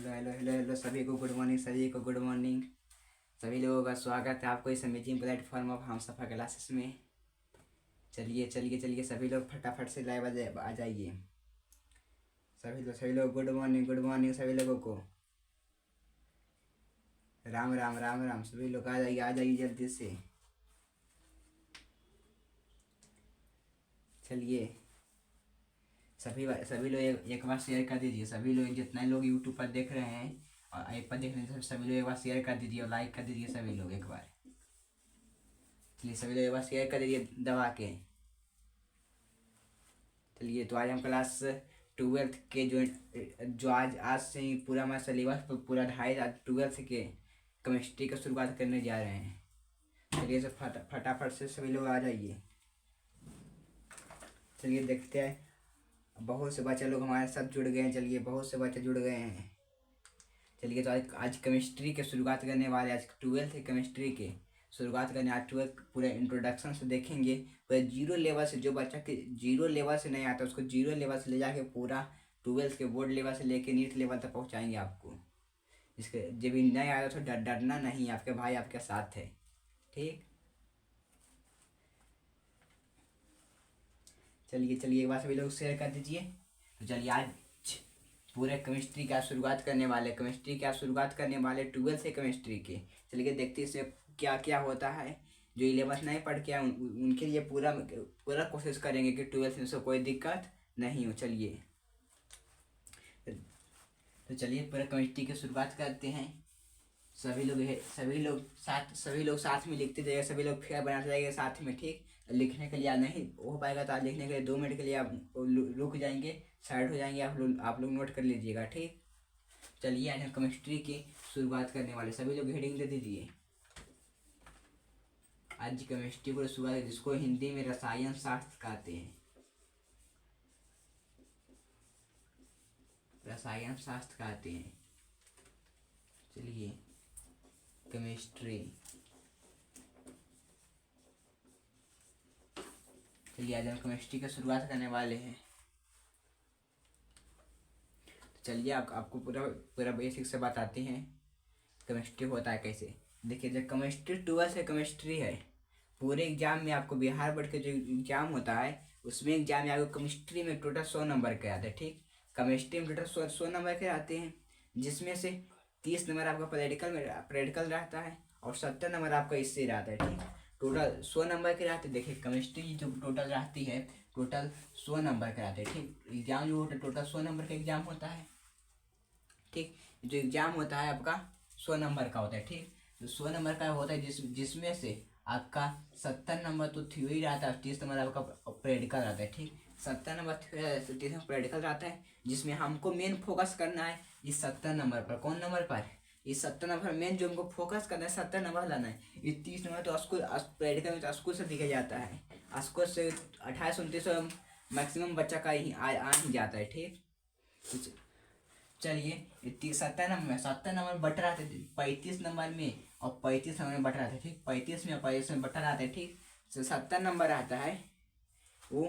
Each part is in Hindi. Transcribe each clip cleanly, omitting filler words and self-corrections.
हेलो हेलो हेलो हेलो सभी को गुड मॉर्निंग, सभी को गुड मॉर्निंग। सभी लोगों का स्वागत है आपको इस amazing platform of Humsafar classes में। चलिए चलिए चलिए सभी लोग फटाफट से लाइव आ जाइए। सभी लोग गुड मॉर्निंग सभी लोगों को। राम राम राम राम। सभी लोग आ जाइए जल्दी से। चलिए सभी लोग एक बार शेयर कर दीजिए। सभी लोग जितने लोग यूट्यूब पर देख रहे हैं और ऐप पर देख रहे हैं सभी लोग एक बार शेयर कर दीजिए और लाइक कर दीजिए सभी लोग एक बार। चलिए सभी लोग एक बार शेयर कर दीजिए दबा के। चलिए तो आज हम क्लास 12th के जो आज आज से ही पूरा हमारा सिलेबस पूरा ढाई आज 12th के केमिस्ट्री की शुरुआत करने जा रहे हैं। चलिए सब फटाफट से सभी लोग आ जाइए। चलिए देखते हैं बहुत से बच्चे लोग हमारे साथ जुड़ गए हैं। चलिए बहुत से बच्चे जुड़ गए हैं। चलिए तो आज केमिस्ट्री की शुरुआत करने वाले, आज 12th केमिस्ट्री के शुरुआत करने आज 12th पूरा इंट्रोडक्शन से देखेंगे। पूरा जीरो लेवल से, जो बच्चा के जीरो लेवल से नहीं आता उसको जीरो लेवल से ले जाके पूरा 12th के बोर्ड लेवल से लेके नीट लेवल तक पहुंचाएंगे आपको। इसके जब भी नहीं आया तो डरना नहीं, आपके भाई आपके साथ है। ठीक, चलिए चलिए एक बार सभी लोग शेयर कर दीजिए। तो चलिए आज पूरे केमिस्ट्री का शुरुआत करने वाले 12th से केमिस्ट्री के। चलिए देखते इसमें क्या क्या होता है। जो 11th नहीं पढ़ के उनके लिए पूरा पूरा कोशिश करेंगे कि 12th में से कोई दिक्कत नहीं हो। चलिए तो चलिए पूरा केमिस्ट्री की शुरुआत करते हैं। सभी लोग साथ में लिखते जाइए। सभी लोग फेयर बनाते जाइए साथ में। ठीक, लिखने के लिए नहीं हो पाएगा तो आज लिखने के लिए 2 मिनट के लिए आप रुक जाएंगे, साइड हो जाएंगे। आप लोग नोट कर लीजिएगा। ठीक, चलिए आज हम केमिस्ट्री की शुरुआत करने वाले। सभी लोग हेडिंग दे दीजिए। आज केमिस्ट्री की शुरुआत, जिसको हिंदी में रसायन शास्त्र कहते हैं। रसायन शास्त्र कहते हैं। चलिए केमिस्ट्री, चलिए आज हम केमिस्ट्री की शुरुआत करने वाले हैं। तो चलिए आपको पूरा पूरा बेसिक से बताते हैं केमिस्ट्री होता है कैसे। देखिए जब केमिस्ट्री 12th से केमिस्ट्री है, पूरे एग्जाम में आपको बिहार बोर्ड के जो एग्जाम होता है उसमें एग्जाम में आपको केमिस्ट्री में टोटल 100 नंबर के आते हैं। ठीक, केमिस्ट्री में टोटल 100 नंबर के आते हैं, जिसमें से 30 नंबर आपका प्रैक्टिकल रहता है और 70 नंबर आपका इससे रहता है। ठीक, टोटल 100 नंबर के रहते हैं। देखिए केमिस्ट्री जो टोटल रहती है टोटल 100 नंबर के रहते हैं। ठीक, एग्जाम जो होता है टोटल 100 नंबर का एग्जाम होता है। ठीक, जो एग्जाम होता है आपका 100 नंबर का होता है। ठीक, तो 100 नंबर का होता है जिसमें से आपका 70 नंबर तो थ्योरी रहता है, 30 नंबर आपका प्रैक्टिकल रहता है। ठीक, 70 नंबर 30 नंबर प्रैक्टिकल रहता है, जिसमें हमको मेन फोकस करना है इस 70 नंबर पर। कौन नंबर पर? इस 70 नंबर मेन जो हमको फोकस करना है 70 नंबर लाना है। ये 30 नंबर तो स्कूल प्रैक्टिकल में तो स्कूल से दिया जाता है। स्कूल से 28-29 मैक्सिमम बच्चा का ही आ ही जाता है। ठीक, चलिए 70 नंबर बट रहा था 35 नंबर में और 35 नंबर में बट रहा था। ठीक, 35 में बटा रहा था। ठीक, तो 70 नंबर आता है वो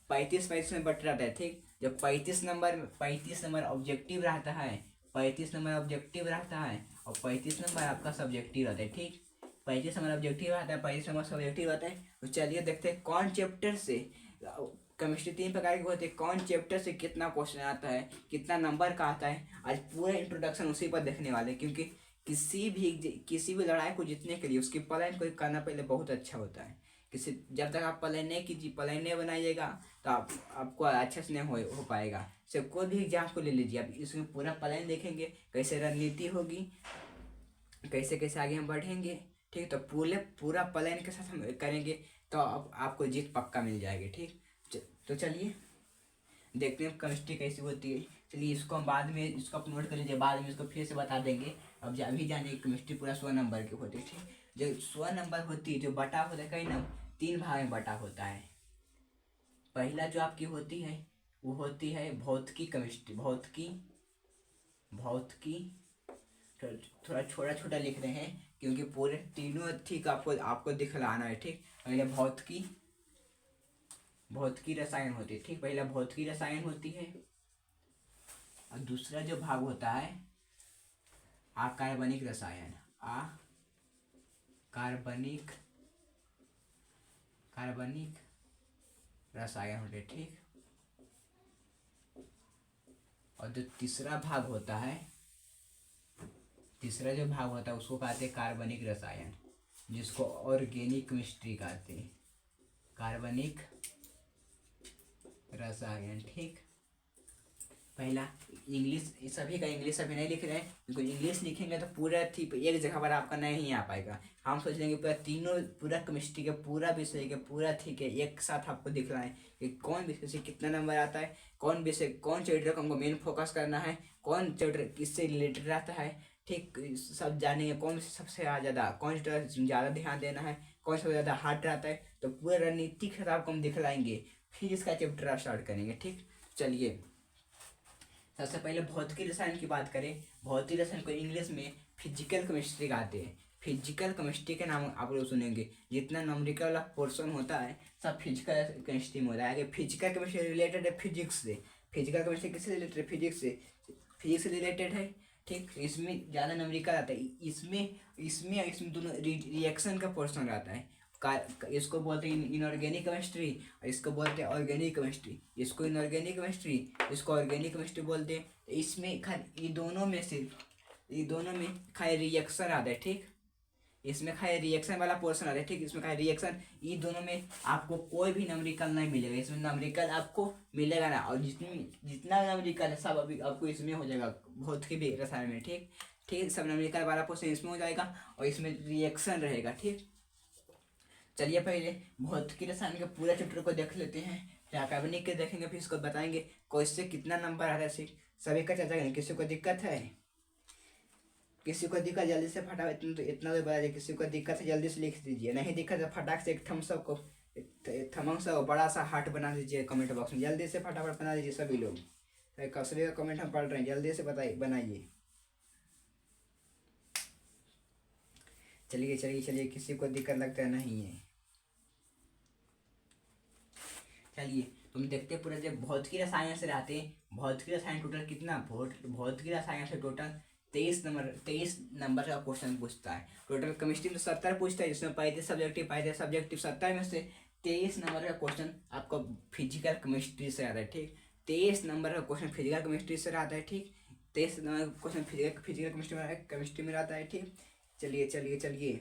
35 में बट रहा था। ठीक, जब 35 नंबर ऑब्जेक्टिव रहता है, 35 नंबर ऑब्जेक्टिव रहता है और 35 नंबर आपका सब्जेक्टिव रहता है। ठीक, 35 नंबर ऑब्जेक्टिव आता है, 35 नंबर सब्जेक्टिव आता है। तो चलिए देखते हैं कौन चैप्टर से। केमिस्ट्री 3 प्रकार की होती है, कौन चैप्टर से कितना क्वेश्चन आता है, कितना नंबर का आता है। आज पूरा इंट्रोडक्शन उसी पर देखने वाले, क्योंकि किसी भी लड़ाई को जीतने के लिए उसकी प्लान को करना पहले बहुत अच्छा होता है। जब तक आप प्लान नहीं बनाइएगा तो आपको अच्छे से नहीं हो पाएगा। सिर्फ कोई भी एग्जाम को ले लीजिए, आप इसमें पूरा प्लान देखेंगे, कैसे रणनीति होगी, कैसे कैसे आगे हम बढ़ेंगे। ठीक, तो पूरा प्लान के साथ हम करेंगे तो आपको जीत पक्का मिल जाएगी। ठीक, तो चलिए देखते हैं केमिस्ट्री कैसी होती है। चलिए इसको हम बाद में इसको आप नोट कर लीजिए, बाद में इसको फिर से बता देंगे। अब अभी जानिए केमिस्ट्री पूरा 100 नंबर की होती है। ठीक, जो 100 नंबर होती है, जो बटा होता है कहीं ना 3 भाग में बटा होता है। पहला जो आपकी होती है वो होती है भौतिकी केमिस्ट्री। भौतिकी थोड़ा छोटा छोटा लिख रहे हैं क्योंकि पूरे तीनों ठीक आपको दिखलाना है। ठीक, पहले भौतिकी रसायन होती है। ठीक, पहला भौतिकी रसायन होती है और दूसरा जो भाग होता है अकार्बनिक रसायन, कार्बनिक कार्बनिक रसायन होते, ठीक। और जो तीसरा भाग होता है, तीसरा जो भाग होता है उसको कहते हैं कार्बनिक रसायन, जिसको ऑर्गेनिक केमिस्ट्री कहते हैं, कार्बनिक रसायन, ठीक। पहला इंग्लिश, सभी का इंग्लिश अभी नहीं लिख रहे हैं, क्योंकि इंग्लिश लिखेंगे तो पूरा थी एक जगह पर आपका नहीं आ पाएगा। हम सोच लेंगे पूरा तीनों, पूरा केमिस्ट्री के पूरा विषय के पूरा ठीक है एक साथ आपको दिखना है कि कौन विषय से कितना नंबर आता है, कौन विषय कौन चैप्टर को हमको मेन फोकस करना है, कौन चैप्टर किससे रिलेटेड रहता है, ठीक। सब जानेंगे कौन सबसे ज़्यादा, कौन चैप्टर ज़्यादा ध्यान देना है, कौन सबसे ज़्यादा हार्ड रहता है, तो पूरा रणनीतिक हिसाब को हम दिखलाएंगे, फिर इसका चैप्टर स्टार्ट करेंगे, ठीक। चलिए सबसे पहले भौतिकी रसायन की बात करें। भौतिक रसायन को इंग्लिश में फिजिकल केमिस्ट्री कहते हैं। फिजिकल केमिस्ट्री के नाम आप लोग सुनेंगे, जितना न्यूमेरिकल वाला पोर्शन होता है सब फिजिकल केमिस्ट्री में होता है। आगे फिजिकल केमिस्ट्री रिलेटेड है फिजिक्स से, फिजिकल केमिस्ट्री किससे रिलेटेड है, फिजिक्स से, फिजिक्स से रिलेटेड है, ठीक। इसमें ज़्यादा न्यूमेरिकल आता है, इसमें इसमें इसमें दोनों रिएक्शन का पोर्शन रहता है। इसको बोलते हैं इनऑर्गेनिक केमिस्ट्री और इसको बोलते हैं ऑर्गेनिक केमिस्ट्री। इसको इनऑर्गेनिक केमिस्ट्री, इसको ऑर्गेनिक केमिस्ट्री बोलते हैं। इसमें खाली ये दोनों में खाली रिएक्शन आता है, ठीक। इसमें खाली रिएक्शन वाला पोर्शन आता है, ठीक। इसमें खाली रिएक्शन, ये दोनों में आपको कोई भी न्यूमेरिकल नहीं मिलेगा, इसमें न्यूमेरिकल आपको मिलेगा ना। और जितना न्यूमेरिकल है सब अभी आपको इसमें हो जाएगा भौतिकी भी रसायन में, ठीक ठीक। सब न्यूमेरिकल वाला पोर्शन इसमें हो जाएगा और इसमें रिएक्शन रहेगा, ठीक। चलिए पहले भौतिकी रसायन के पूरा चैप्टर को देख लेते हैं, फिर कार्बनिक के देखेंगे, फिर इसको बताएंगे कैसे कितना नंबर आ रहा है, सभी का चर्चा करेंगे। किसी को दिक्कत है, किसी को दिक्कत जल्दी से फटाफट इतना तो बता दीजिए, किसी को दिक्कत है जल्दी से लिख दीजिए, नहीं दिक्कत है फटाक से एक थम्स अप को थम्स अप बड़ा सा हार्ट बना दीजिए कमेंट बॉक्स में, जल्दी से फटाफट बना दीजिए सभी लोग, सभी का कमेंट हम पढ़ रहे हैं, जल्दी से बताइए बनाइए। चलिए चलिए चलिए, किसी को दिक्कत लगता नहीं है। चलिए तुम देखते पूरा जब भौतिकी रसायन से रहते हैं, भौतिकी रसायन टोटल कितना, भौतिकी रसायन से टोटल 23 नंबर का क्वेश्चन पूछता है। टोटल केमिस्ट्री में 70 पूछता है, जिसमें 35 सब्जेक्टिव 70 में से 23 नंबर का क्वेश्चन आपको फिजिकल केमिस्ट्री से आता है, ठीक। 23 नंबर का क्वेश्चन फिजिकल केमिस्ट्री से आता है, ठीक। 23 नंबर का क्वेश्चन फिजिकल केमिस्ट्री में आता है, ठीक। चलिए चलिए चलिए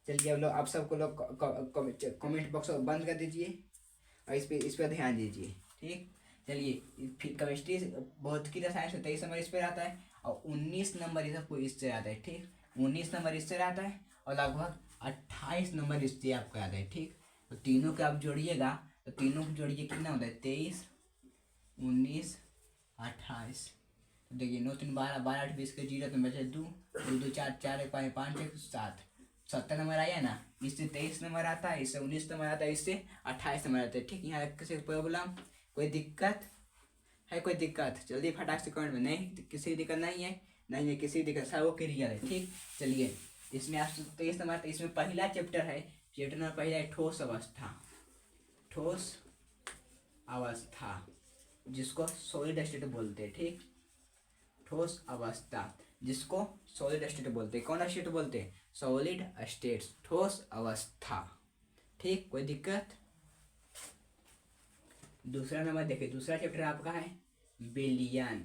चलिए, अब लोग आप सबको लोग कमेंट बॉक्स बंद कर दीजिए और इस पर ध्यान दीजिए, ठीक। चलिए केमिस्ट्री भौतिकी रसायन से 23 नंबर इस पर आता है और 19 नंबर ये सबको इससे आता है, ठीक। 19 नंबर इससे आता है और लगभग 28 नंबर इससे आपको आता है, ठीक। तो तीनों का आप जोड़िएगा, तो तीनों को जोड़िए कितना होता है, 23 19 28। तो देखिए 9 3 12 12 8 20 के 0 तो बचे 2 2 2 4 4 1 5 5 1 7 70 नंबर आया ना। इससे 23 नंबर आता है, इससे 19 नंबर आता है, इससे 28 नंबर आता है, ठीक। यहाँ किसी प्रॉब्लम कोई दिक्कत है, कोई दिक्कत जल्दी फटाक से कमेंट में, नहीं किसी दिक्कत नहीं है, नहीं है किसी दिक्कत, सब वो क्लियर है, ठीक। चलिए इसमें आप 23 नंबर, इसमें पहला चैप्टर है, चैप्टर नंबर पहला है ठोस अवस्था, ठोस अवस्था जिसको सॉलिड स्टेट बोलते हैं, ठीक। ठोस अवस्था जिसको सॉलिड स्टेट बोलते हैं, कौन स्टेट बोलते हैं, सॉलिड स्टेट, ठोस अवस्था, ठीक। कोई दिक्कत। दूसरा नंबर देखिए, दूसरा चैप्टर आपका है बिलियन,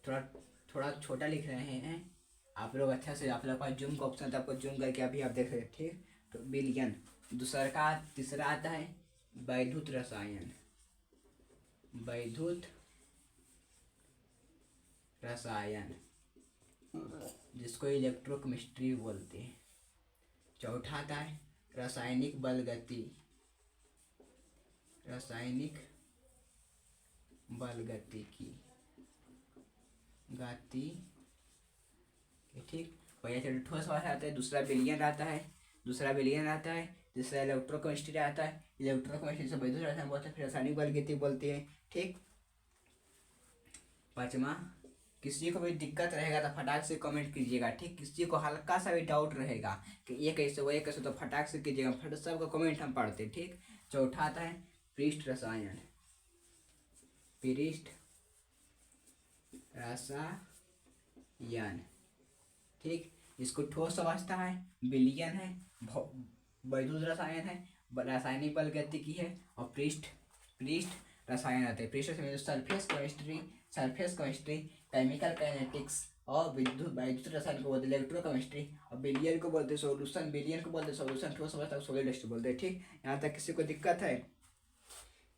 थोड़ा थोड़ा छोटा लिख रहे हैं आप लोग, अच्छा से आप लोग पास जूम का ऑप्शन था, आपको जूम करके अभी आप देख रहे हैं, ठीक। तो बिलियन। तीसरा आता है वैद्युत रसायन, वैद्युत रसायन जिसको इलेक्ट्रोकेमिस्ट्री बोलते हैं। चौथा आता है रासायनिक बल गति, रासायनिक बल गति की ठीक। पहला चैप्टर ठोस अवस्था आता है, दूसरा बिलियन आता है, तीसरा इलेक्ट्रोकेमिस्ट्री आता है, इलेक्ट्रोकेमिस्ट्री से वैद्युत रसायन बोलते हैं, फिर रासायनिक बल गति बोलते हैं, ठीक। पांचवा, किसी को भी दिक्कत रहेगा तो फटाक से कमेंट कीजिएगा, ठीक। किसी को हल्का सा भी डाउट रहेगा कि ये कैसे वो ये कैसे, तो फटाक से कीजिएगा, फट सबका कमेंट हम पढ़ते हैं, ठीक। चौथा आता है पृष्ठ रसायन, पृष्ठ रसायन यान। ठीक, इसको ठोस अवस्था है, विलयन है, वैद्युत रसायन है, रासायनिक बल गतिकी है, और पृष्ठ पृष्ठ रसायन आते हैं। पृष्ठ में सरफेस केमिस्ट्री, केमिकल काइनेटिक्स, और वैद्युत रसायन को बोलते हैं इलेक्ट्रोकेमिस्ट्री, और बिलियन को बोलते हैं सॉल्यूशन, बिलियन को बोलते हैं सॉल्यूशन, ठोस अवस्था सॉलिड स्टेट बोलते हैं। ठीक, यहाँ तक किसी को दिक्कत है?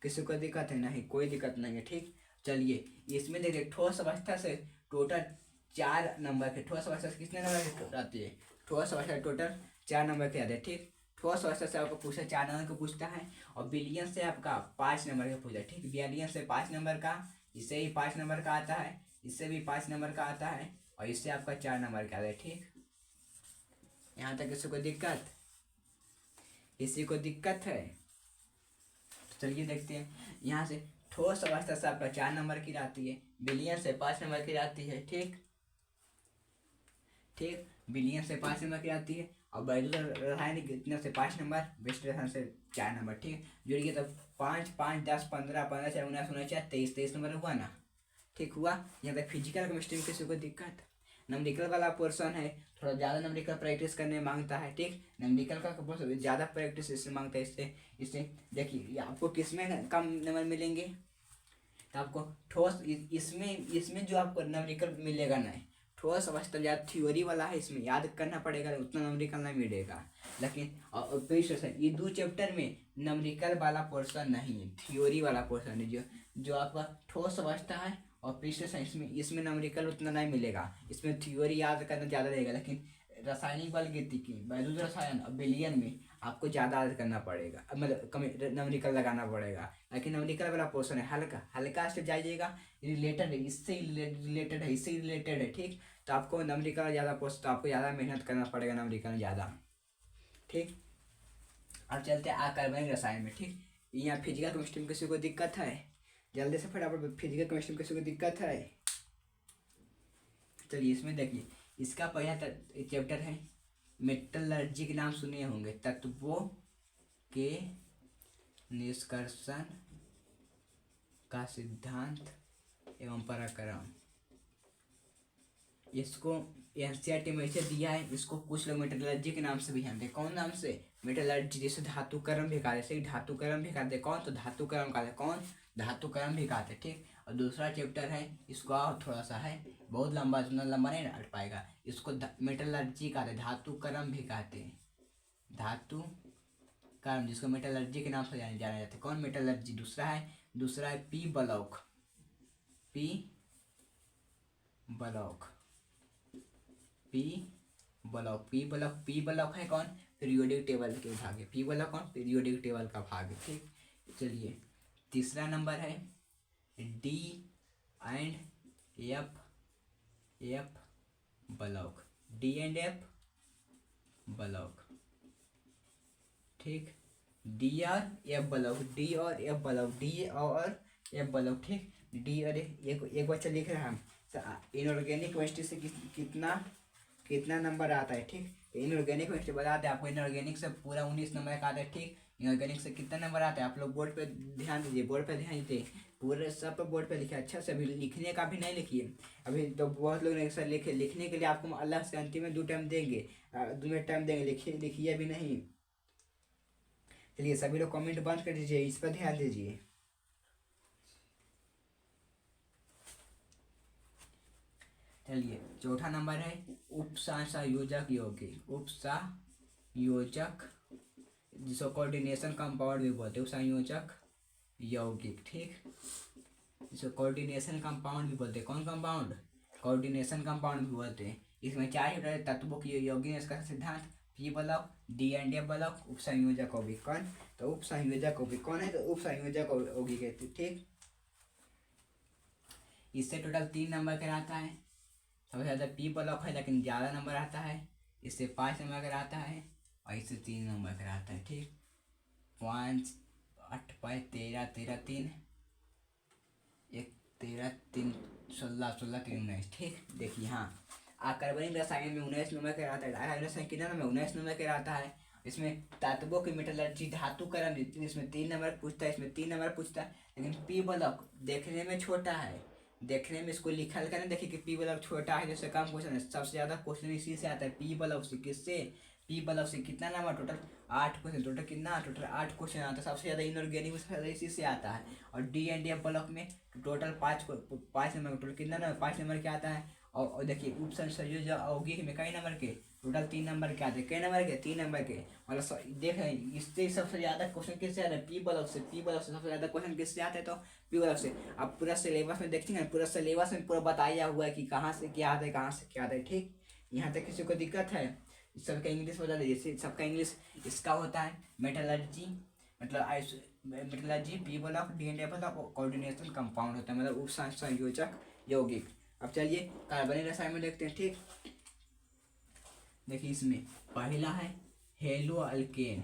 किसी को दिक्कत है? नहीं, कोई दिक्कत नहीं है। ठीक, चलिए इसमें देखिए ठोस अवस्था से टोटल 4 नंबर के, ठोस अवस्था से कितने नंबर की आती है? ठोस अवस्था टोटल 4 नंबर के आते हैं। ठीक, ठोस अवस्था से आपको पूछा 4 नंबर का पूछता है, और बिलियन से आपका 5 नंबर का पूछा है। ठीक, बिलियन से 5 नंबर का, इससे भी 5 नंबर का आता है, इससे भी 5 नंबर का आता है, और इससे आपका 4 नंबर का आता है। ठीक, यहाँ तक किसी को दिक्कत? किसी को दिक्कत है? चलिए देखते हैं। यहाँ से ठोस अवस्था से आपका 4 नंबर की आती है, बिलियन से 5 नंबर की आती है। ठीक, ठीक, बिलियन से 5 नंबर की आती है, और वैद्युत रासायनिक इतने से 5 नंबर, विशिष्ट रसायन से 4 नंबर। ठीक, जोड़िए तो 5 5 10 15 15 4 19 19 23 23 नंबर हुआ ना। ठीक हुआ। यहाँ तक फिजिकल केमिस्ट्री में किसी को दिक्कत? नंबरिकल वाला पोर्सन है, थोड़ा ज़्यादा नंबरिकल प्रैक्टिस करने मांगता है। ठीक, नंबरिकल का ज़्यादा प्रैक्टिस इससे मांगता है। इससे इससे देखिए आपको किस में कम नंबर मिलेंगे, तो आपको ठोस इसमें जो आपको नंबरिकल मिलेगा नहीं, ठोस अवस्था ज़्यादा थ्योरी वाला है, इसमें याद करना पड़ेगा, उतना नंबरिकल नहीं मिलेगा। लेकिन ये 2 चैप्टर में नंबरिकल वाला पोर्सन नहीं है, थ्योरी वाला पोर्सन है। जो आपका ठोस अवस्था है और पृष्ठ साइंस में, इसमें नंबरिकल उतना नहीं मिलेगा, इसमें थ्योरी याद करना ज़्यादा रहेगा। लेकिन रासायनिक बल गतिकी, वैद्युत रसायन और विलयन में आपको ज़्यादा याद करना पड़ेगा, मतलब कम नंबरिकल लगाना पड़ेगा। लेकिन नंबरिकल वाला पोर्शन है हल्का हल्का से जाइएगा, रिलेटेड है, इससे रिलेटेड है, इससे रिलेटेड है। ठीक, तो आपको नंबरिकल ज़्यादा पोर्शन, तो आपको ज़्यादा मेहनत करना पड़ेगा नंबरिकल ज़्यादा। ठीक, अब चलते हैं अकार्बनिक रसायन में। ठीक, यहाँ फिजिकल केमिस्ट्री में किसी को दिक्कत है? जल्दी से फटाफट, फिजिकल केमिस्ट्री में किसी को दिक्कत है? चलिए इसमें देखिए, इसका पहला चैप्टर है मेटलर्जी के नाम सुने होंगे, तत्वों के निष्कर्षण का सिद्धांत एवं पराक्रम। इसको एनसीईआरटी में ऐसे दिया है, इसको कुछ लोग मेटलर्जी के नाम से भी जानते हैं। कौन नाम से? मेटलर्जी। जैसे धातुकर्म भी कहते हैं, धातुकर्म भी कहते हैं। कौन? तो धातुकर्म कहते हैं। कौन? धातुकर्म भी कहते हैं। ठीक, और दूसरा चैप्टर है, इसको और थोड़ा सा है, बहुत लंबा, उतना लंबा नहीं हट पाएगा। इसको मेटलर्जी कहते हैं, धातुकर्म भी कहते हैं, धातुकर्म, जिसको मेटलर्जी के नाम से जाना जाते हैं। कौन? मेटलर्जी। दूसरा है P block, P block, P block, P block है कौन? पीरियोडिक टेबल के भाग है। पी ब्लॉक कौन? पीरियोडिक टेबल का भाग है। ठीक, चलिए तीसरा नंबर है D and F block, D and F block. ठीक, डी और एफ ब्लॉक, डी और एफ ब्लॉक, डी और एफ ब्लॉक। ठीक, डी और एक बच्चा लिख रहा है इनऑर्गेनिक केमिस्ट्री से कितना नंबर आता है। ठीक, इनऑर्गेनिक केमिस्ट्री बताते हैं आपको, इनऑर्गेनिक से पूरा 19 नंबर का आता है। ठीक, इनऑर्गेनिक से कितना नंबर आता है? आप लोग बोर्ड पे ध्यान दीजिए, बोर्ड पे ध्यान दीजिए, पूरे सब पे बोर्ड पे लिखे अच्छा से। अभी लिखने का भी नहीं लिखिए, अभी तो बहुत लोग ने लिखे, लिखने के लिए आपको अल्लाह से अंतिम में 2 टाइम देंगे, 2 मिनट टाइम देंगे, लिखिए भी नहीं। चलिए सभी लोग कमेंट बंद कर दीजिए, इस पर ध्यान दीजिए। चलिए चौथा नंबर है उपसंयोजक यौगिक, उपसंयोजक, जिसको कोऑर्डिनेशन कंपाउंड भी बोलते हैं, उपसंयोजक यौगिक। ठीक, जिसको कोऑर्डिनेशन कंपाउंड भी बोलते हैं। कौन कंपाउंड? कोऑर्डिनेशन कंपाउंड भी बोलते हैं। इसमें 4 तत्वों की यौगिक इसका सिद्धांत, P block, D and F block, उपसंयोजक यौगिक। कौन? तो उपसंयोजक यौगिक कौन है? तो उपसंयोजक यौगिक है। ठीक, इससे टोटल 3 नंबर का आता है, सबसे ज़्यादा पी ब्लॉक है, लेकिन ज़्यादा नंबर आता है। इससे 5 नंबर का आता है, और इससे 3 नंबर का आता है। ठीक, 5 8 5 13 13 3 1 13 3 16 16 3 19। ठीक, देखिए हाँ, अकार्बनिक रसायन में 19 नंबर का आता है। अकार्बनिक रसायन कितना नंबर? 19 नंबर का आता है। इसमें तत्वों की मेटलर्जी, धातुकर्म, इसमें 3 नंबर पूछता है, इसमें 3 नंबर पूछता है। लेकिन पी ब्लॉक देखने में छोटा है, देखने में इसको लिखा लिखा नहीं, देखिए कि पी बल्ब छोटा है जैसे कम क्वेश्चन है, सबसे ज़्यादा क्वेश्चन इसी से आता है, पी बल्ब से। किससे? पी बल्ब से। कितना नंबर? Total 8 question. टोटल कितना? टोटल 8 क्वेश्चन आता है। सबसे ज़्यादा इनऑर्गेनिक में सबसे ज़्यादा इसी से आता है। और डी एंड एफ ब्लॉक में टोटल 5 नंबर। टोटल कितना नंबर? 5 नंबर के आता है। और देखिए उपसंयोजक यौगिक में कई नंबर के? टोटल 3 नंबर के आते हैं। कई नंबर के? 3 नंबर के। मतलब देख रहे हैं, इससे सबसे ज़्यादा क्वेश्चन किससे आता है? पी बल्ब से। पी बल्ब से सबसे ज़्यादा क्वेश्चन किससे आते हैं? तो पी बल्ब से। अब पूरा सिलेबस में देखते हैं, पूरा सिलेबस में पूरा बताया हुआ है कि कहाँ से क्या आता है, कहाँ से क्या आता है। ठीक, यहाँ तक किसी को दिक्कत है? सबका इंग्लिश बता दीजिए। सबका इंग्लिश इसका होता है मेटलर्जी, मतलब metallurgy, P block, D and F block, coordination compound होता है, मतलब उप संयोजक यौगिक। अब चलिए कार्बनिक रसायन में देखते हैं। ठीक, देखिए इसमें पहला है haloalkane.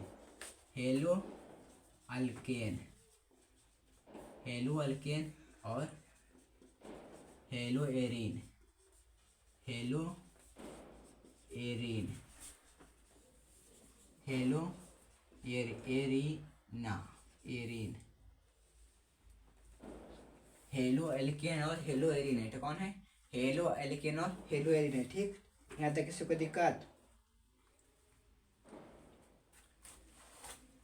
Haloalkane, haloalkane और haloarene. Haloarene, haloarene, arene. Haloalkane और हेलो एरीन है। तो कौन है? हेलो एल्केन और हेलो एरीन है। ठीक, यहाँ तक किसी को दिक्कत?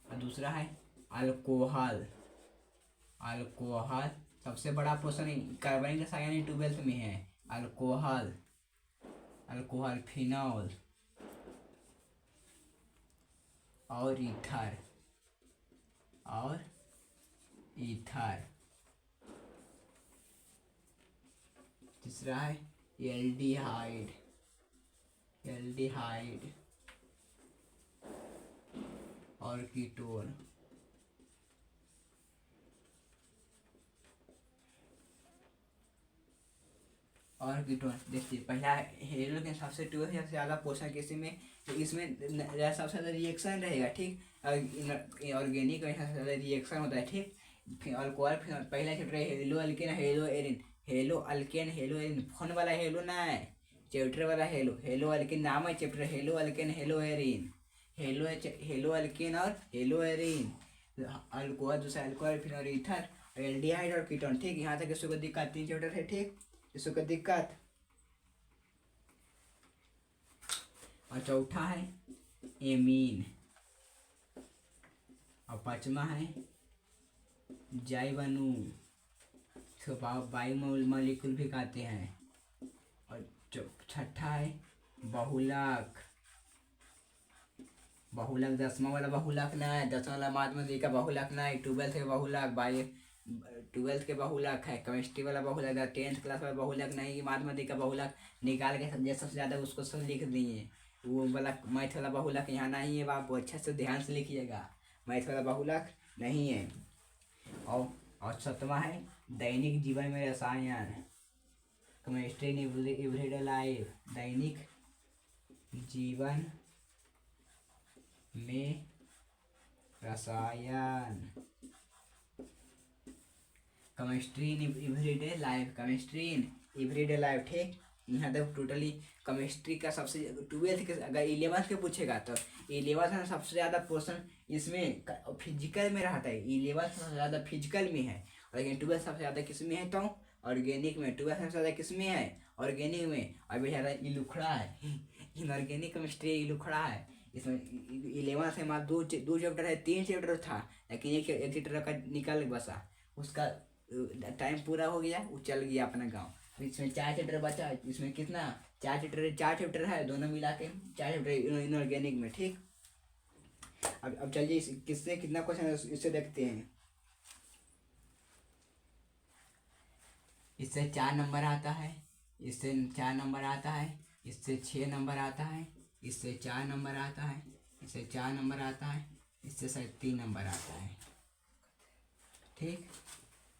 और दूसरा है अल्कोहल। अल्कोहल सबसे बड़ा पोर्शन कार्बनिक रसायन 12th में है। अल्कोहल, अल्कोहल, फिनॉल और ईथर, और ईथर। तीसरा है एल्डिहाइड। एल्डिहाइड और कीटोन। और कीटोन। देखिए पहला हेलो के सबसे 12 सबसे ज़्यादा पोषण किसी में? तो इसमें सबसे ज़्यादा रिएक्शन रहेगा। ठीक, ऑर्गेनिक में सबसे ज़्यादा रिएक्शन होता है। ठीक, फिर अल्कोहल, फिर पहला चैप्टर है haloalkane, hello Erin. Hello alkane, hello Erin, phone वाला हेलो ना है, चैप्टर वाला हेलो। हेलो अल्केन नाम है chapter, hello alkane, hello Erin. Hello hello alkane और हेलो एरिन। अल्कोहल, दूसरा अल्कोहल, फिर और ईथर, एल्डिहाइड और कीटोन। ठीक, यहाँ तक इसको दिक्कत? 3 चैप्टर है। ठीक, इसको कोई दिक्कत? और चौथा है एमीन। और पांचवा है जाइबनू, बायो मॉलिक्यूल भी कहते हैं। और छठा है बहुलक। बहुलक 10वां वाला बहुलक ना है, 10वां वाला माध्यमिक का बहुलक ना है, 12th के बहुलक, बायो 12th के बहुलक है, केमिस्ट्री वाला बहुलक है, 10th क्लास वाला बहुलक नहीं, मैथमेटिक्स का बहुलक निकाल के सब्जेक्ट सबसे ज़्यादा उसको सब लिख दिए। वो वाला मैथ वाला बहुलक यहाँ नहीं है बाबू, अच्छे से ध्यान से लिखिएगा, मैथ वाला बहुलक नहीं है। और 7वां है दैनिक जीवन में रसायन। केमिस्ट्री इन एवरीडे लाइफ, दैनिक जीवन में रसायन। Chemistry in everyday life, chemistry in everyday life. ठीक, यहाँ तक टोटली केमिस्ट्री का सबसे 12th के, अगर 11th के पूछेगा तो 11th में सबसे ज़्यादा पोर्शन इसमें फिजिकल में रहता है। 11th सबसे ज़्यादा फिजिकल में है, लेकिन 12th सबसे ज़्यादा किस में है? तो ऑर्गेनिक में। 12th सबसे ज़्यादा किस में है? ऑर्गेनिक में। और बेचारा इलुखड़ा है इनऑर्गेनिक केमिस्ट्री इलुखड़ा है। इसमें 11th से हमारा दो चैप्टर है, 3 चैप्टर था, लेकिन एक चैप्टर का निकल बसा, उसका टाइम पूरा हो गया, वो चल गया अपना गाँव। इसमें 4 चैप्टर बचा। इसमें कितना? 4 चैप्टर है, दोनों मिला के 4 चैप्टर इनऑर्गेनिक में। ठीक, अब चलिए किससे कितना क्वेश्चन है इससे देखते हैं। इससे 4 नंबर आता है, इससे 4 नंबर आता है, इससे 6 नंबर आता है, इससे 4 नंबर आता है, इससे 4 नंबर आता है, इससे शायद 3 नंबर आता है। ठीक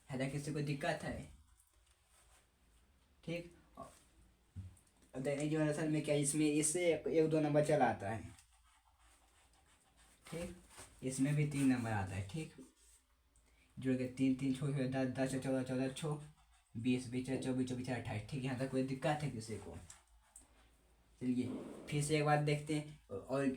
है, किसी को दिक्कत है? ठीक, दैनिक जीवन रसायन में क्या इसमें इससे 1-2 नंबर चला आता है। ठीक, इसमें भी 3 नंबर आता है। ठीक, जोड़ के 3 छो 10 14 14 छो 20 20 24 24 28। ठीक, यहाँ तक कोई दिक्कत है किसी को? चलिए फिर से एक बात देखते हैं। और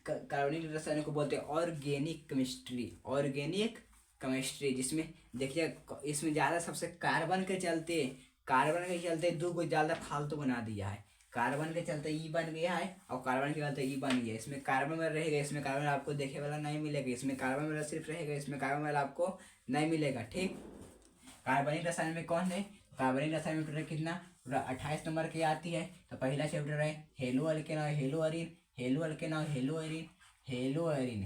कार्बनिक रसायन को बोलते हैं ऑर्गेनिक केमिस्ट्री। ऑर्गेनिक केमिस्ट्री जिसमें देखिए इसमें ज़्यादा सबसे कार्बन के चलते कार्बन के चलते दो को ज़्यादा फालतू बना दिया है। कार्बन के चलते ई बन गया है और कार्बन के चलते ई बन गया। इसमें कार्बन में रहेगा, इसमें कार्बन आपको देखे वाला नहीं मिलेगा। इसमें कार्बन वाला सिर्फ रहेगा, इसमें कार्बन वाला आपको नहीं मिलेगा। ठीक, कार्बनिक रसायन में कौन है? कार्बनिक रसायन में टोटल कितना? टोटल 28 नंबर की आती है। तो पहला चैप्टर है हेलो अल्केन और हेलो अरीन, हेलो अल्केन और hello Areen, hello Areen,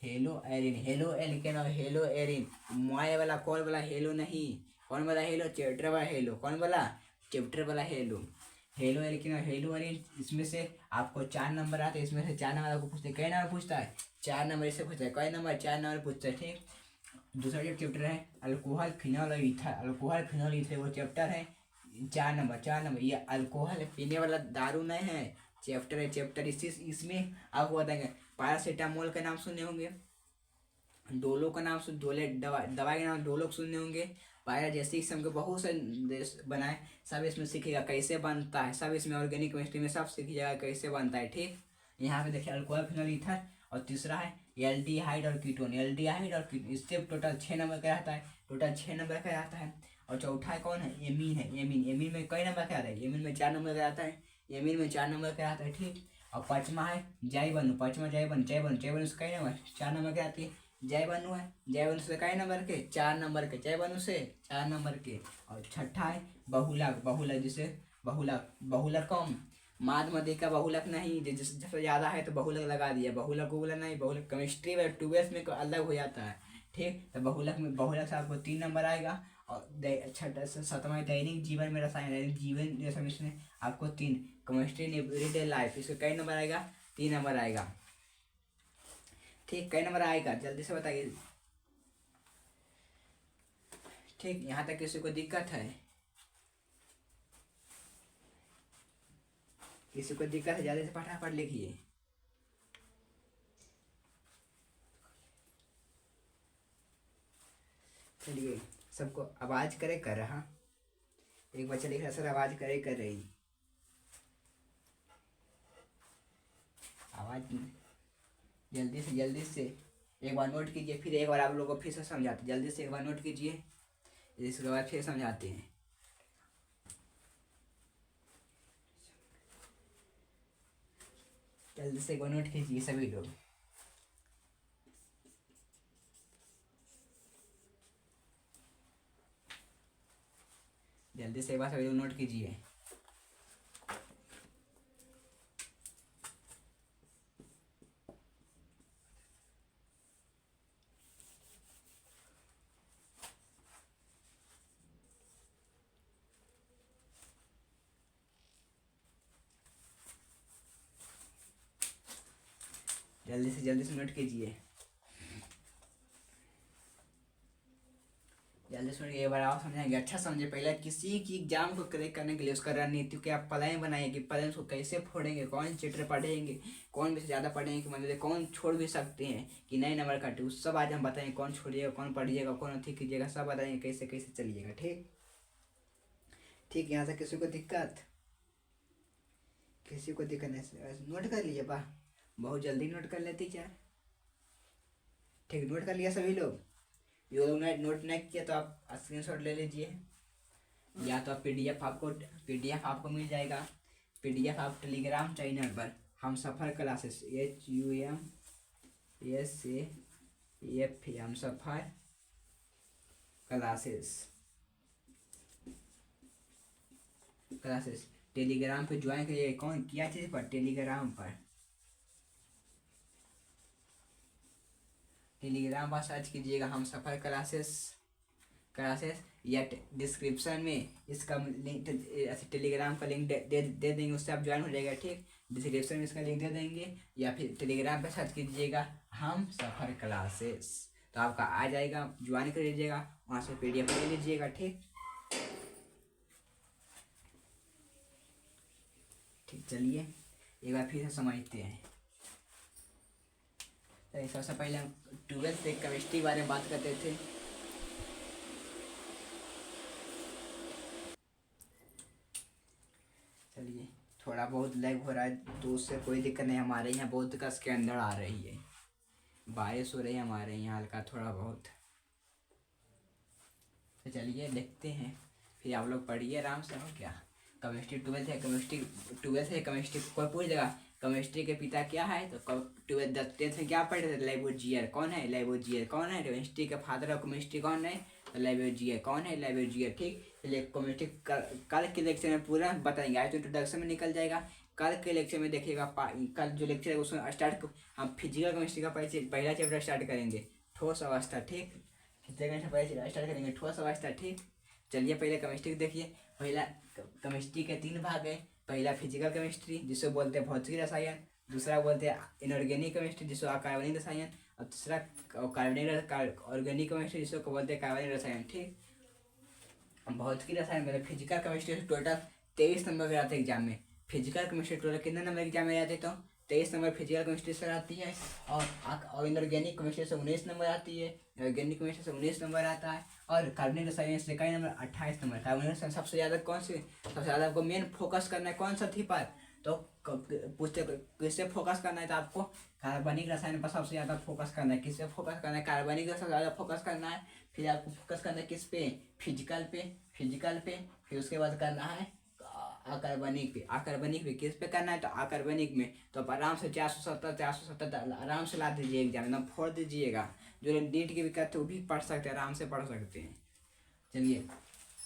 hello Erin, halo alkane और हेलो एरिन। मोबाइल वाला कौन वाला हेलो नहीं, कौन वाला हेलो? चैप्टर वाला हेलो। कौन वाला? चैप्टर वाला हेलो। हेलो एल्केन और हेलो एरिन, इसमें से आपको 4 नंबर आते हैं। इसमें से 4 नंबर आपको पूछते हैं। कई नंबर पूछता है? 4 नंबर इससे पूछता है। कई नंबर? 4 नंबर पूछता है। ठीक, दूसरा जो चैप्टर है अल्कोहल फिनॉल और ईथर, अल्कोहल फिनॉल ईथर वो चैप्टर है 4 नंबर। 4 नंबर ये अल्कोहल पीने वाला दारू नहीं है, चैप्टर है। चैप्टर इसमें आपको बताएंगे। पैरासीटामोल का नाम सुने होंगे, डोलो का नाम सुन, डोले दवाई का नाम डोलो सुनने होंगे। पायराजेसिक के बहुत से देश बनाए, सब इसमें सीखेगा कैसे बनता है। सब इसमें ऑर्गेनिक केमिस्ट्री में सब सीखिएगा कैसे बनता है। ठीक, यहाँ पे देखिए अल्कोहल फिनॉल ईथर। और तीसरा है एल्डिहाइड और कीटोन, एल्डिहाइड और कीटोन, इससे टोटल 6 नंबर का रहता है। टोटल 6 नंबर का रहता है। और चौथा है कौन है? एमीन है। एमीन, एमीन में कई नंबर का आता है? एमीन में 4 नंबर का आता है। एमीन में 4 नंबर का आता है। ठीक, और पाँचवा है जैवनु, पाँचवा जैवनु, जैवनु, जैवनु से कई नंबर? 4 नंबर के आती है। जैवनु है, जैवनु से कई नंबर के? 4 नंबर के, जैवनु से 4 नंबर के। और छठा है बहुलक, बहुलक जिसे बहुलक, बहुलक कम माध मध्य का बहुलक नहीं, जैसे ज़्यादा है तो बहुलक लगा दिया। बहुलक बहुलक नहीं, बहुलक केमिस्ट्री में 12th में अलग हो जाता है। ठीक, तो बहुलक में, बहुलक से आपको 3 नंबर आएगा। और छठा से सातवां दैनिक जीवन में रसायन, दैनिक जीवन जैसे इसमें आपको 3। केमिस्ट्री इन एवरीडे लाइफ, इसका कई नंबर आएगा? 3 नंबर आएगा। ठीक, कई नंबर आएगा जल्दी से बताइए। ठीक, यहाँ तक किसी को दिक्कत है? किसी को दिक्कत है? जल्दी से फटाफट लिखिए। चलिए, सबको आवाज करे कर रहा। एक बच्चा लिख रहा सर आवाज करे कर रही। आवाज जल्दी से एक बार नोट कीजिए, फिर एक बार आप लोगों को फिर से समझाते। जल्दी से एक बार नोट कीजिए, इसके बाद फिर समझाते हैं। जल्दी से एक बार नोट कीजिए सभी लोग। जल्दी से एक बार सभी लोग नोट कीजिए। जल्दी से नोट कीजिए। जल्दी सुनिए, एक बार आप समझाएंगे। अच्छा समझे, पहले किसी की एग्जाम को क्रैक करने के लिए उसका रणनीति के आप प्लान बनाइए कि प्लान को कैसे फोड़ेंगे, कौन चैप्टर पढ़ेंगे, कौन भी ज़्यादा पढ़ेंगे कि मतलब कौन छोड़ भी सकते हैं कि नहीं नंबर काटे। उस सब आज हम बताएंगे, कौन छोड़िएगा, कौन पढ़िएगा, कौन अथी कीजिएगा, सब बताएंगे कैसे कैसे चलिएगा। ठीक, ठीक, यहाँ से किसी को दिक्कत? किसी को दिक्कत नहीं? नोट कर लिए बा, बहुत जल्दी नोट कर लेती क्या? ठीक, नोट कर लिया सभी लोग? जो लोग नोट नहीं किया तो आप स्क्रीनशॉट ले लीजिए, या तो आप पीडीएफ आपको मिल जाएगा। पीडीएफ आप टेलीग्राम चैनल पर हम सफ़र क्लासेस HUMSAF हम सफ़र क्लासेस टेलीग्राम पे ज्वाइन करिए। कौन किया चीज़ पर? टेलीग्राम पर, टेलीग्राम पर सर्च कीजिएगा हम सफ़र क्लासेस या डिस्क्रिप्शन में इसका लिंक, टेलीग्राम का लिंक दे देंगे, उससे आप ज्वाइन हो जाएगा। ठीक, डिस्क्रिप्शन में इसका लिंक दे देंगे, या फिर टेलीग्राम पे सर्च कीजिएगा हम सफ़र क्लासेस, तो आपका आ जाएगा, ज्वाइन कर लीजिएगा, वहाँ से PDF ले लीजिएगा। ठीक, ठीक, चलिए एक बार फिर से समझते हैं। तो सबसे पहले हम 12th से केमिस्ट्री के बारे में बात करते थे। चलिए, थोड़ा बहुत लैग हो रहा है तो उससे कोई दिक्कत नहीं। हमारे यहाँ बहुत कस के अंदर आ रही है, बारिश हो रही है हमारे यहाँ हल्का थोड़ा बहुत। तो चलिए देखते हैं, फिर आप लोग पढ़िए आराम से। और क्या, केमिस्ट्री ट्वेल्थ है, केमिस्ट्री कोई पूछ देगा केमिस्ट्री के पिता क्या है, तो ट्वेल्थ 10th में क्या पढ़े थे, लैवोजियर कौन है, लैवोजियर कौन है, केमिस्ट्री के फादर ऑफ केमिस्ट्री कौन है, तो लैवोजियर कौन है, लैवोजियर। ठीक, चलिए केमिस्ट्री कल के लेक्चर में पूरा बताएंगे, आज तो इंट्रोडक्शन में निकल जाएगा, कल के लेक्चर में देखिएगा। कल जो लेक्चर है उसमें स्टार्ट हम फिजिकल केमिस्ट्री का पहला चैप्टर स्टार्ट करेंगे, ठोस अवस्था। ठीक, फिजिकल स्टार्ट करेंगे ठोस अवस्था। ठीक, चलिए पहले केमिस्ट्री देखिए। पहला केमिस्ट्री के 3 भाग है। पहला फिजिकल केमिस्ट्री जिसको बोलते हैं भौतिक रसायन, दूसरा बोलते हैं इनऑर्गेनिक केमिस्ट्री जिसको अकार्बनिक रसायन, और तीसरा ऑर्गेनिक केमिस्ट्री जिसको बोलते हैं कार्बनिक रसायन। ठीक, भौतिक रसायन मतलब फिजिकल केमिस्ट्री टोटल 23 नंबर के आते हैं एग्जाम में। फिजिकल केमिस्ट्री टोटल कितने नंबर एग्जाम में आते, तो 23 नंबर फिजिकल केमिस्ट्री से आती है। और इनऑर्गेनिक केमिस्ट्री से 19 नंबर आती है, ऑर्गेनिक केमिस्ट्री से 19 नंबर आता है। और कार्बनिक रसायन से कई नंबर 28 नंबर। कार्बनिक रसायन सबसे ज़्यादा कौन से, सबसे ज़्यादा आपको मेन फोकस करना है कौन सा थी पर, तो पूछते किससे फोकस करना है, तो आपको कार्बनिक रसायन पर सबसे ज़्यादा फोकस करना है। किससे फोकस करना है, कार्बनिक का सबसे ज़्यादा फोकस करना है। फिर आपको फोकस करना है किस पे, फिजिकल पे। फिर उसके बाद करना है अकार्बनिक पे किस पे करना है, तो अकार्बनिक में। तो आप आराम से 470 आराम से ला दीजिए एग्जाम, एकदम फोड़ दीजिएगा। जो नीट की भी करते वो भी पढ़ सकते हैं, आराम से पढ़ सकते हैं। चलिए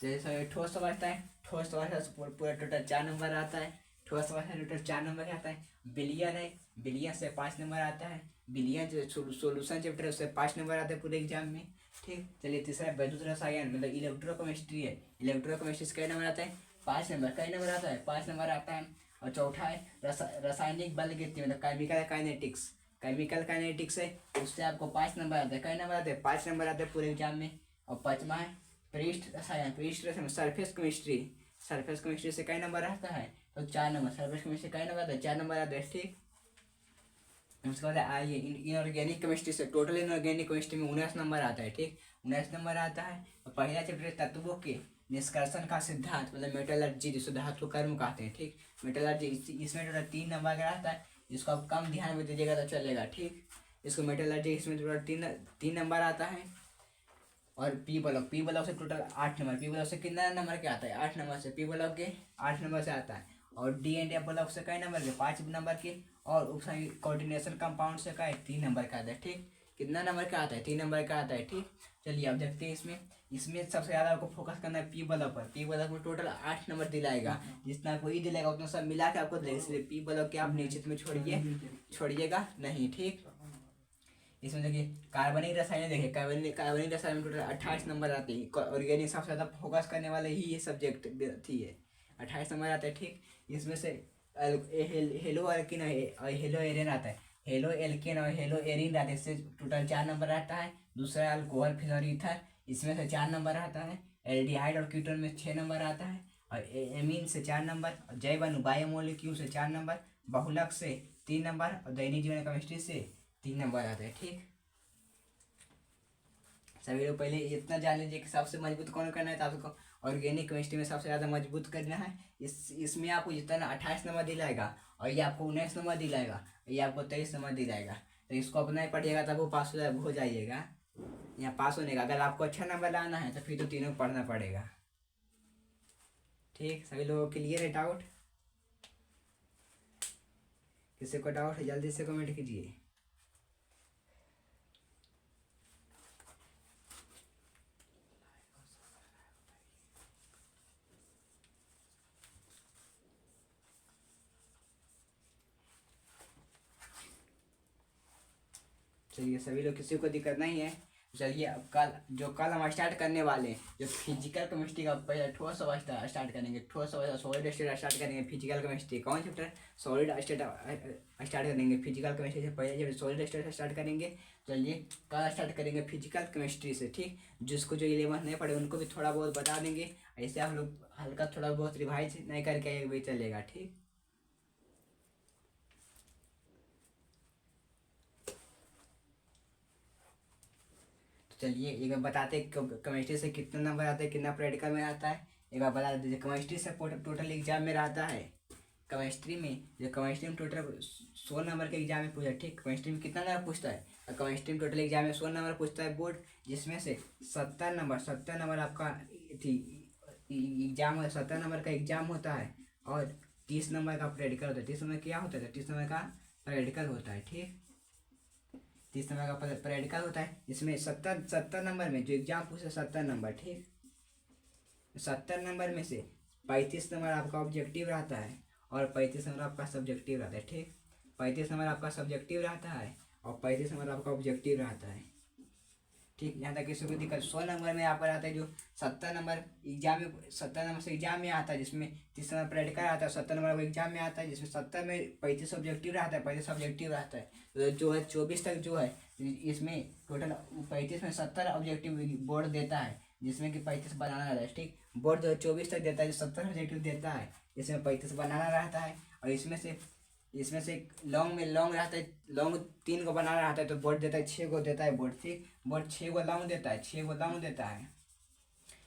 जैसे ठोस अवस्था है, ठोस अवस्था से पूरा टोटल 4 नंबर आता है। ठोस अवस्था टोटल 4 नंबर आता है। बिलियन है, बिलियन से 5 नंबर आता है। बिलियन जो सोल्यूशन चैप्टर है उससे 5 नंबर आते हैं पूरे एग्जाम में। ठीक, चलिए तीसरा वैद्युत रसायन मतलब इलेक्ट्रोकेमिस्ट्री है। इलेक्ट्रोकेमिस्ट्री से कई नंबर आता है, 5 नंबर। कई नंबर आता है, 5 नंबर आता है। और चौथा है रासायनिक बलगति मतलब केमिकल काइनेटिक्स है, उससे आपको 5 नंबर आते हैं। कई नंबर आते हैं, 5 नंबर आते हैं पूरे एग्जाम में। और पाँचवा है पृष्ठ रसायन सरफेस केमिस्ट्री से कई नंबर आता है, तो 4 नंबर। सरफेस केमिस्ट्री कई नंबर आता है, 4 नंबर आते हैं। ठीक, उसके बाद आइए इनऑर्गेनिक केमिस्ट्री से, टोटल इनऑर्गेनिक केमिस्ट्री में 19 नंबर आता है। ठीक, 19 नंबर आता है। और पहला चैप्टर तत्वों के निष्कर्षण का सिद्धांत मतलब मेटलर्जी जिसको धातु कर्म कहते हैं। ठीक, मेटलर्जी इसमें टोटल 3 नंबर का आता है, जिसको आप कम ध्यान में दीजिएगा तो चलेगा। ठीक, इसको मेटलर्जी इसमें टोटल 3 नंबर आता है। और पी ब्लॉक से टोटल 8 नंबर। पी ब्लॉक से कितना नंबर के आता है, 8 नंबर से। पी ब्लॉक के 8 नंबर से आता है। और डी एंड एफ ब्लॉक से कई नंबर के, 5 नंबर के। और उपसंयुक्त कोऑर्डिनेशन कंपाउंड से का 3 नंबर का आता है। ठीक, कितना नंबर का आता है, 3 नंबर का आता है। ठीक, चलिए अब देखते हैं इसमें सबसे ज़्यादा आपको फोकस करना है पी ब्लॉक पर। पी ब्लॉक में टोटल 8 नंबर दिलाएगा, जितना आपको ई दिलाएगा उतना सब मिला के आपको दिलाएगा, इसलिए पी ब्लॉक के आप निश्चित में छोड़िएगा नहीं। ठीक, इसमें देखिए कार्बनिक रसायन, देखिए कार्बनिक रसायन में टोटल 28 नंबर आते हैं। ऑर्गेनिक सबसे ज़्यादा फोकस करने वाले ही ये सब्जेक्ट थी है, 28 नंबर आते हैं। ठीक, इसमें से हेलो एल्किन और हेलो एरिन आता है। हेलो एल्किन और हेलो एरिन आते हैं, इससे टोटल 4 नंबर आता है। दूसरा अल्कोहल फिनोल ईथर, इसमें से 4 नंबर आता है। एल्डिहाइड और कीटोन में 6 नंबर आता है। और एमीन से 4 नंबर, और जैव अणु बायोमोलिक्यूल से 4 नंबर, बहुलक से 3 नंबर, और दैनिक जीवन केमिस्ट्री से 3 नंबर आते हैं। ठीक, सभी लोग पहले इतना जान लीजिए कि सबसे मजबूत कौन करना है, तो आपको ऑर्गेनिक केमिस्ट्री में सबसे ज़्यादा मजबूत करना है। इसमें आपको जितना 28 नंबर दिलाएगा, और ये आपको 19 नंबर दिलाएगा, ये आपको 23 नंबर दिलाएगा। तो इसको अपना ही पढ़िएगा तब वो पास हो जाइएगा। यहाँ पास होने का अगर आपको अच्छा नंबर लाना है तो फिर तो तीनों पढ़ना पड़ेगा। ठीक, सभी लोगों के क्लियर है डाउट? किसी को डाउट है जल्दी से कमेंट कीजिए। चलिए सभी लोग, किसी को दिक्कत नहीं है। चलिए अब कल हम स्टार्ट करने वाले हैं जो फिजिकल केमिस्ट्री का पहले ठोस अवस्था स्टार्ट करेंगे। ठोस अवस्था सॉलिड स्टेट स्टार्ट करेंगे। फिजिकल केमिस्ट्री कौन चैप्टर, सॉलिड स्टेट स्टार्ट करेंगे। फिजिकल केमिस्ट्री से पहले जब सॉलिड स्टेट स्टार्ट करेंगे। चलिए कल स्टार्ट करेंगे फिजिकल केमिस्ट्री से। ठीक, जिसको जो 11 नहीं पढ़े उनको भी थोड़ा बहुत बता देंगे, ऐसे आप लोग हल्का थोड़ा बहुत रिवाइज नहीं करके वही चलेगा। ठीक, चलिए एक बार बताते केमिस्ट्री से कितना नंबर आता है, कितना प्रैक्टिकल में आता है, एक बार बता दीजिए। केमिस्ट्री से टोटल एग्जाम में रहता है केमिस्ट्री में जो केमिस्ट्री में टोटल 100 नंबर के एग्जाम में पूछा, ठीक। केमिस्ट्री में कितना नंबर पूछता है, केमिस्ट्री में टोटल एग्जाम में 100 नंबर पूछता है बोर्ड, जिसमें से 70 नंबर आपका थी एग्जाम है, 70 नंबर का एग्जाम होता है और 30 नंबर का प्रैक्टिकल होता है। 30 नंबर क्या होता है, 30 नंबर का प्रैक्टिकल होता है, ठीक। 30 नंबर का प्रैक्टिकल होता है, जिसमें 70 नंबर में जो एग्जाम पूछे 70 नंबर, ठीक। 70 नंबर में से 35 नंबर आपका ऑब्जेक्टिव रहता है और 35 नंबर आपका सब्जेक्टिव रहता है, ठीक। 35 नंबर आपका सब्जेक्टिव रहता है और 35 नंबर आपका ऑब्जेक्टिव रहता है, ठीक। यहाँ तक किसी को दिक्कत 100 नंबर में आपका रहता है जो 70 नंबर एग्जाम में, 70 नंबर से एग्जाम में आता है, जिसमें 30 नंबर प्रैक्टिकल आता है, 70 नंबर एग्जाम में आता है, जिसमें 70 में 35 ऑब्जेक्टिव रहता है, 35 ऑब्जेक्टिव रहता है। तो जो है 24 तक जो है इसमें टोटल 35 में 70 ऑब्जेक्टिव बोर्ड देता है, जिसमें कि 35 बनाना रहता है, ठीक। बोर्ड जो है 24 तक देता है, जो 70 ऑब्जेक्टिव देता है, इसमें 35 बनाना रहता है। और इसमें से लॉन्ग में लॉन्ग रहता है, लॉन्ग 3 को बनाना रहता है, तो बोर्ड देता है 6 को देता है बोर्ड, ठीक। बोर्ड 6 को लॉन्ग देता है, 6 को लॉन्ग देता है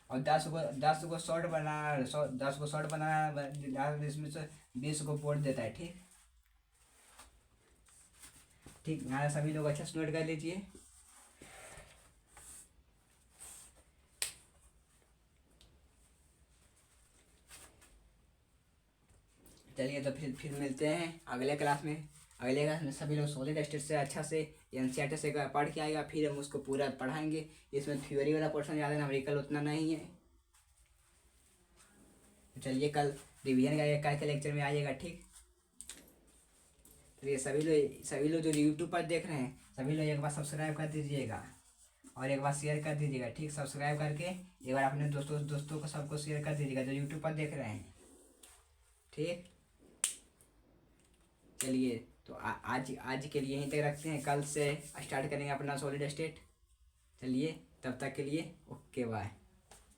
और 10 को शॉर्ट बनाना, 10 को शॉर्ट बनाना, इसमें से 20 को बोर्ड देता है, ठीक। ठीक, यहाँ सभी लोग अच्छा से नोट कर लीजिए। चलिए तो फिर मिलते हैं अगले क्लास में। अगले क्लास में सभी लोग सॉलिड स्टेट से अच्छा से एनसीईआरटी से पढ़ के आएगा, फिर हम उसको पूरा पढ़ाएंगे। इसमें थ्योरी वाला पोर्शन ज़्यादा नंबरिकल उतना नहीं है। तो चलिए कल रिवीजन का कल के लेक्चर में आइएगा, ठीक। तो ये सभी लोग जो यूट्यूब पर देख रहे हैं, सभी लोग एक बार सब्सक्राइब कर दीजिएगा और एक बार शेयर कर दीजिएगा, ठीक। सब्सक्राइब करके एक बार अपने दोस्तों को सबको शेयर कर दीजिएगा जो यूट्यूब पर देख रहे हैं, ठीक। चलिए तो आज के लिए यहीं तक रखते हैं, कल से स्टार्ट करेंगे अपना सॉलिड स्टेट। चलिए तब तक के लिए ओके बाय।